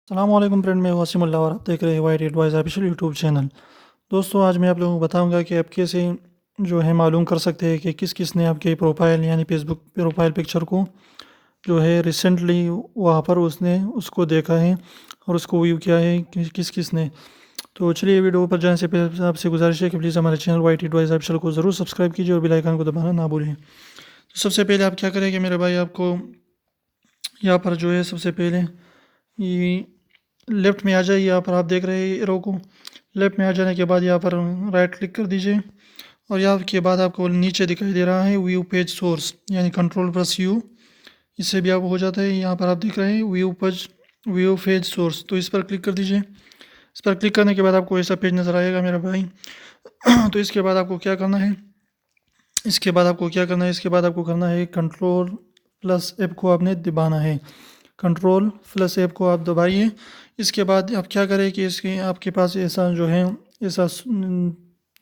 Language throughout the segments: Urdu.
السلام علیکم فرینڈ، میں واسم اللہ اور آپ دیکھ رہے ہیں white advise official YouTube channel. دوستوں، آج میں آپ لوگوں کو بتاؤں گا کہ آپ کیسے جو ہے معلوم کر سکتے ہیں کہ کس کس نے آپ کے پروفائل یعنی فیس بک پروفائل پکچر کو جو ہے ریسنٹلی وہاں پر اس کو دیکھا ہے اور اس کو ویو کیا ہے کہ کس کس نے۔ تو چلیے ویڈیو پر جانے سے پہلے آپ سے گزارش ہے کہ پلیز ہمارے چینل وائٹ ایڈوائز آفیشیل کو ضرور سبسکرائب کیجیے اور بیل آئیکن کو دبانا نہ بھولیں۔ تو سب سے پہلے آپ کیا کریں کہ میرے بھائی، آپ کو یہاں پر جو ہے سب سے پہلے یہ لیفٹ میں آ جائے، یہاں پر آپ دیکھ رہے ہیں ایرو کو، لیفٹ میں آ جانے کے بعد یہاں پر رائٹ کلک کر دیجئے اور یہاں کے بعد آپ کو نیچے دکھائی دے رہا ہے ویو پیج سورس یعنی کنٹرول پلس یو، اس سے بھی آپ ہو جاتا ہے۔ یہاں پر آپ دیکھ رہے ہیں ویو پیج سورس، تو اس پر کلک کر دیجئے۔ اس پر کلک کرنے کے بعد آپ کو ایسا پیج نظر آئے گا میرا بھائی۔ تو اس کے بعد آپ کو کیا کرنا ہے، اس کے بعد آپ کو کرنا ہے کنٹرول پلس ایپ کو آپ نے دبانا ہے، کنٹرول پلس ایپ کو آپ دبائیے۔ اس کے بعد آپ کیا کریں کہ آپ کے پاس ایسا جو ہے ایسا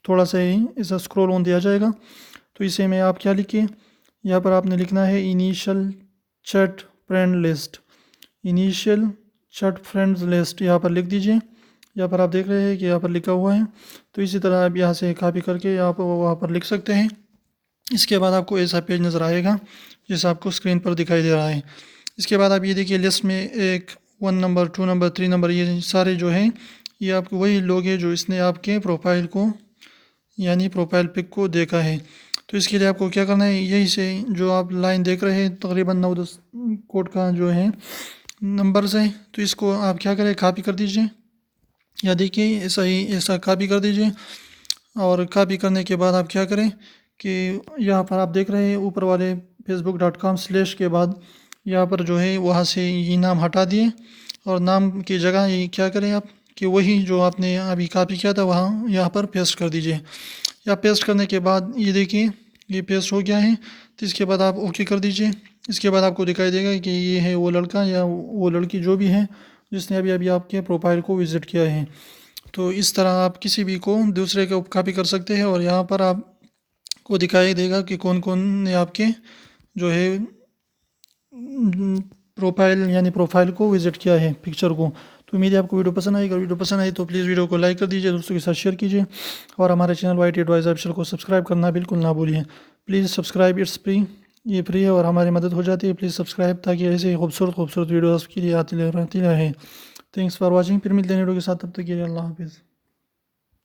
تھوڑا سا ایسا اسکرول آن دیا جائے گا۔ تو اسے میں آپ کیا لکھیں، یہاں پر آپ نے لکھنا ہے initial chat friend list, initial chat friends list یہاں پر لکھ دیجئے۔ یہاں پر آپ دیکھ رہے ہیں کہ یہاں پر لکھا ہوا ہے، تو اسی طرح آپ یہاں سے کاپی کر کے آپ وہاں پر لکھ سکتے ہیں۔ اس کے بعد آپ کو ایسا پیج نظر آئے گا جیسا آپ کو اسکرین پر دکھائی دے رہا ہے۔ اس کے بعد آپ یہ دیکھیے لسٹ میں 1 نمبر 2 نمبر 3 نمبر یہ سارے جو ہیں یہ آپ کو وہی لوگ ہیں جو اس نے آپ کے پروفائل کو یعنی پروفائل پک کو دیکھا ہے۔ تو اس کے لیے آپ کو کیا کرنا ہے، یہی سے جو آپ لائن دیکھ رہے ہیں تقریباً 9-10 کوڈ کا جو ہے نمبرز ہیں، تو اس کو آپ کیا کریں کاپی کر دیجئے، یا دیکھیے ایسا کاپی کر دیجئے۔ اور کاپی کرنے کے بعد آپ کیا کریں کہ یہاں پر آپ دیکھ رہے ہیں اوپر والے facebook.com/ کے بعد یہاں پر جو ہے وہاں سے یہ نام ہٹا دیے اور نام کی جگہ یہ کیا کریں آپ کہ وہی جو آپ نے ابھی کاپی کیا تھا وہاں یہاں پر پیسٹ کر دیجئے۔ یا پیسٹ کرنے کے بعد یہ دیکھیے یہ پیسٹ ہو گیا ہے، تو اس کے بعد آپ اوکے کر دیجئے۔ اس کے بعد آپ کو دکھائی دے گا کہ یہ ہے وہ لڑکا یا وہ لڑکی جو بھی ہے جس نے ابھی آپ کے پروفائل کو وزٹ کیا ہے۔ تو اس طرح آپ کسی بھی کو دوسرے کو کاپی کر سکتے ہیں اور یہاں پر آپ کو دکھائی دے گا کہ کون کون نے آپ کے جو ہے پروفائل کو وزٹ کیا ہے پکچر کو۔ تو امید ہے آپ کو ویڈیو پسند آئی، اگر ویڈیو پسند آئی تو پلیز ویڈیو کو لائک کر دیجیے، دوستوں کے ساتھ شیئر کیجیے اور ہمارے چینل وائٹ ایڈوائز آفیشیل کو سبسکرائب کرنا بالکل نہ بھولیے۔ پلیز سبسکرائب، اٹس فری، یہ فری ہے اور ہماری مدد ہو جاتی ہے۔ پلیز سبسکرائب تاکہ ایسے خوبصورت ویڈیوز کے لیے آتی رہے۔ تھینکس فار واچنگ، پھر ملتے ہیں ویڈیو کے ساتھ، تب تک کے لیے اللہ حافظ۔